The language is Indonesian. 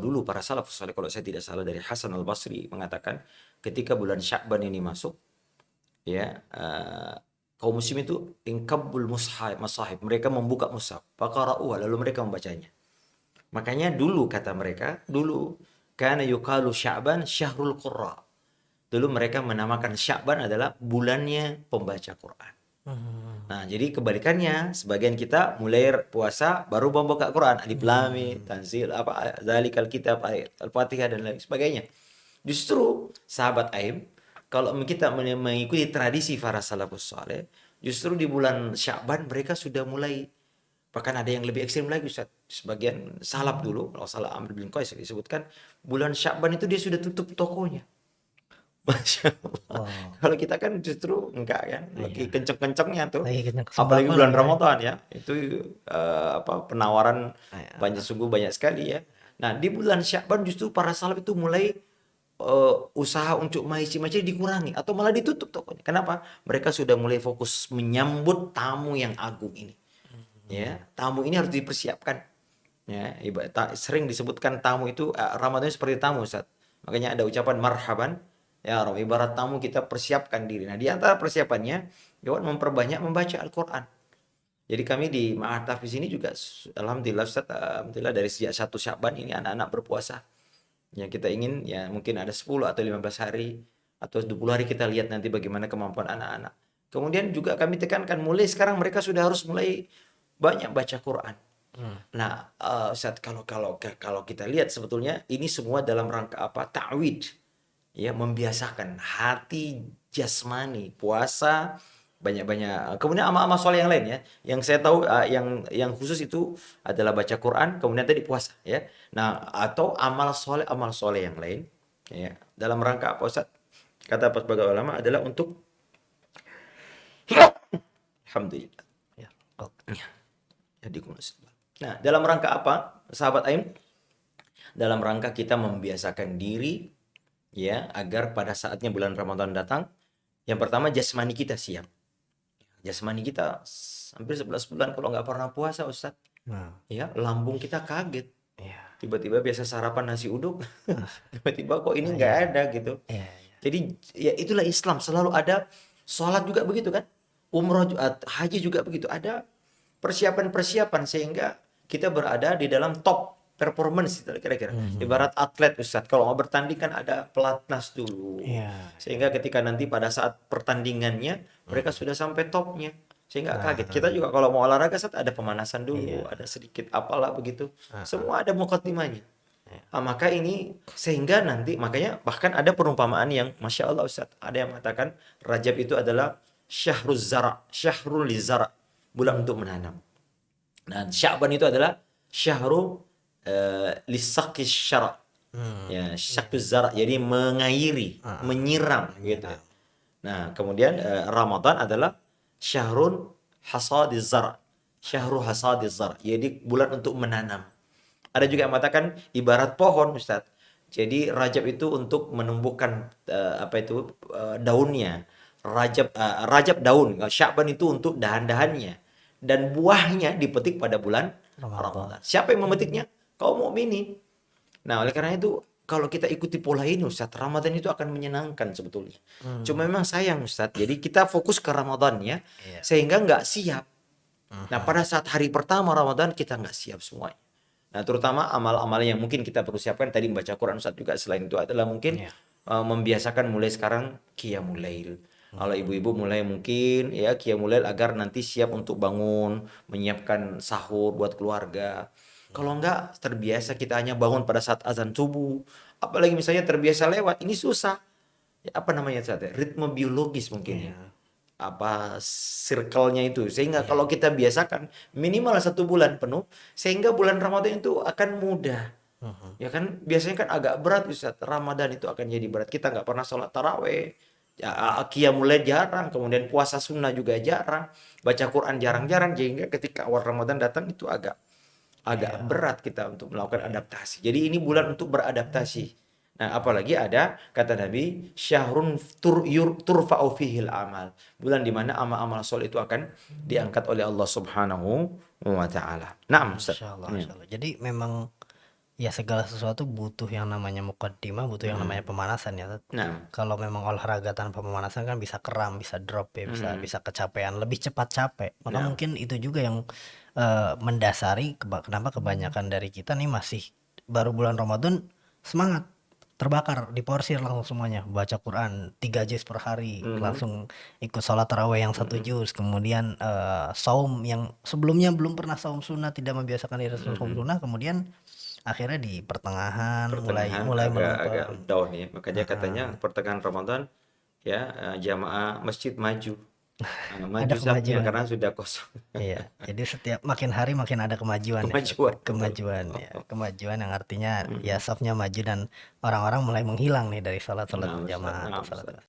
Dulu para salafus saleh kalau saya tidak salah dari Hasan Al-Basri mengatakan ketika bulan Sya'ban ini masuk ya kaum muslim itu ingkabbul masahib mereka membuka mushaf faqara'uha lalu mereka membacanya. Makanya dulu kata mereka dulu kana yuqalu Sya'ban syahrul qurra. Dulu mereka menamakan Sya'ban adalah bulannya pembaca Quran. Hmm. Nah, jadi kebalikannya, sebagian kita mulai puasa baru membuka Quran, alif lam mim, Hmm. tanzil apa zalikal kitab, ayat Al-Fatihah dan lain sebagainya. Justru sahabat Aim, kalau kita mengikuti tradisi para salafus saleh, justru di bulan Sya'ban mereka sudah mulai, bahkan ada yang lebih ekstrim lagi Ustaz. Sebagian salaf dulu, kalau salah Amr bin Qais disebutkan, bulan Sya'ban itu dia sudah tutup tokonya. Masya Allah. Oh, Kalau kita kan justru enggak kan, lagi iya. kenceng-kencengnya tuh. Lagi kenyang Apalagi sembako bulan lagi, Pak. Ramadan ya, itu penawaran banyak Iya. sungguh banyak sekali ya. Nah, di bulan Sya'ban justru para salaf itu mulai usaha untuk maisi-maisi dikurangi atau malah ditutup tokonya. Kenapa? Mereka sudah mulai fokus menyambut tamu yang agung ini. Hmm. Ya, tamu ini harus dipersiapkan. Ya, sering disebutkan tamu itu Ramadan seperti tamu, Ustaz. Makanya ada ucapan marhaban ya Rob, ibarat tamu kita persiapkan diri. Nah, di antara persiapannya, Dewan memperbanyak membaca Al-Quran. Jadi kami di Ma'had Tahfiz ini juga, Alhamdulillah Ustaz, Alhamdulillah dari sejak 1 Sya'ban ini anak-anak berpuasa. Ya kita ingin ya mungkin ada 10 atau 15 hari atau 20 hari kita lihat nanti bagaimana kemampuan anak-anak. Kemudian juga kami tekankan mulai sekarang mereka sudah harus mulai banyak baca Quran. Hmm. Nah, Ustaz, kalau kita lihat sebetulnya ini semua dalam rangka apa? Ta'wid. Ya, membiasakan hati jasmani, puasa banyak-banyak. Kemudian amal-amal soleh yang lain ya. Yang saya tahu yang khusus itu adalah baca Quran, kemudian tadi puasa ya. Nah, atau amal soleh yang lain ya. Dalam rangka apa Ustaz? Kata sebagai ulama adalah untuk alhamdulillah. Ya. Oh. Jadi nah, dalam rangka apa? Sahabat Aim, dalam rangka kita membiasakan diri ya agar pada saatnya bulan Ramadan datang, yang pertama jasmani kita siap. Jasmani kita hampir 11 bulan kalau nggak pernah puasa Ustadz. Nah, Ya, lambung kita kaget. iya. Tiba-tiba biasa sarapan nasi uduk, Ah, tiba-tiba kok ini nggak iya. ada gitu. Iya, iya. Jadi ya itulah Islam, selalu ada. Sholat juga begitu kan. Umroh haji juga begitu. Ada persiapan-persiapan sehingga kita berada di dalam top performance itu kira-kira. Hmm. Ibarat atlet Ustadz, kalau mau bertanding kan ada pelatnas dulu. Iya, iya. Sehingga ketika nanti pada saat pertandingannya mereka Hmm. sudah sampai topnya. Sehingga kaget. Kita Nah, juga kalau mau olahraga Ustadz, ada pemanasan dulu, iya. ada sedikit apalah begitu. Ah, ah. Semua ada mukadimahnya. Iya. Maka ini sehingga nanti makanya bahkan ada perumpamaan yang Masya Allah Ustadz. Ada yang mengatakan Rajab itu adalah syahrul zara, syahrul lizara, bulan untuk menanam. Nah, Sya'ban itu adalah syahru lisaqis syara. Hmm. Ya, Iya. syaquz zara, jadi mengairi, Ah, ah. menyiram gitu. Menyiram. Nah, kemudian Ramadan adalah syahrun hasadiz zara. Syahrul hasadiz zara, jadi bulan untuk menanam. Ada juga yang mengatakan ibarat pohon, Ustaz. Jadi Rajab itu untuk menumbuhkan apa itu daunnya. Rajab daun, Sya'ban itu untuk dahan-dahannya. Dan buahnya dipetik pada bulan Ramadan. Ramadan. Siapa yang Hmm. memetiknya? Kaum mukminin. Nah, oleh karena itu kalau kita ikuti pola ini Ustaz, Ramadan itu akan menyenangkan sebetulnya. Cuma Hmm. memang sayang Ustaz. Jadi kita fokus ke Ramadan ya, Iya. sehingga nggak siap. Nah, Mhm. pada saat hari pertama Ramadan kita nggak siap semuanya. Nah, terutama amal-amal yang mungkin kita perlu siapkan tadi membaca Quran Ustaz juga selain itu adalah mungkin Iya. membiasakan mulai sekarang qiyamul lail. Kalau Mhm. ibu-ibu mulai mungkin ya qiyamul lail agar nanti siap untuk bangun, menyiapkan sahur buat keluarga. Kalau enggak terbiasa kita hanya bangun pada saat azan subuh, apalagi misalnya terbiasa lewat, ini susah. Ya, apa namanya Ustaz ya? Ritme biologis mungkin ya Iya. apa circle-nya itu sehingga Iya. kalau kita biasakan minimal 1 bulan penuh sehingga bulan Ramadan itu akan mudah Mhm. ya kan biasanya kan agak berat Ustaz Ramadan itu akan jadi berat kita nggak pernah sholat taraweh ya, qiyamul jarang kemudian puasa sunnah juga jarang baca Quran jarang-jarang sehingga ketika awal Ramadan datang itu agak agak Iya. berat kita untuk melakukan Iya. adaptasi. Jadi ini bulan untuk beradaptasi. Nah, apalagi ada kata Nabi, syahrun turfa'u fihil amal. Bulan di mana amal-amal soleh itu akan diangkat oleh Allah Subhanahu wa taala. Naam, Ustaz. Masya Allah, Ya. Masya Allah. Jadi memang Ya segala sesuatu butuh yang namanya mukaddimah, butuh yang namanya pemanasan ya. Nah, Kalau memang olahraga tanpa pemanasan kan bisa kram, bisa drop ya, bisa kecapean, lebih cepat capek. Maka nah, mungkin itu juga yang mendasari kenapa kebanyakan dari kita nih masih baru bulan Ramadan semangat, terbakar, diporsir langsung semuanya, baca Quran 3 juz per hari, langsung ikut sholat tarawih yang 1 juz, kemudian saum yang sebelumnya belum pernah saum sunnah, tidak membiasakan diri saum sunnah, kemudian akhirnya di pertengahan mulai pertengahan mulai agak melempem. down ya. Makanya katanya pertengahan Ramadan ya jamaah masjid maju. Maju Ada safnya kemajuan. karena sudah kosong. Iya, jadi setiap makin hari makin ada kemajuan ya, Ustaz. Kemajuan betul. Kemajuan ya, kemajuan yang artinya ya safnya maju dan orang-orang mulai menghilang nih dari sholat-sholat Nah, Ustaz. berjamaah Nah, atau sholat. Ustaz.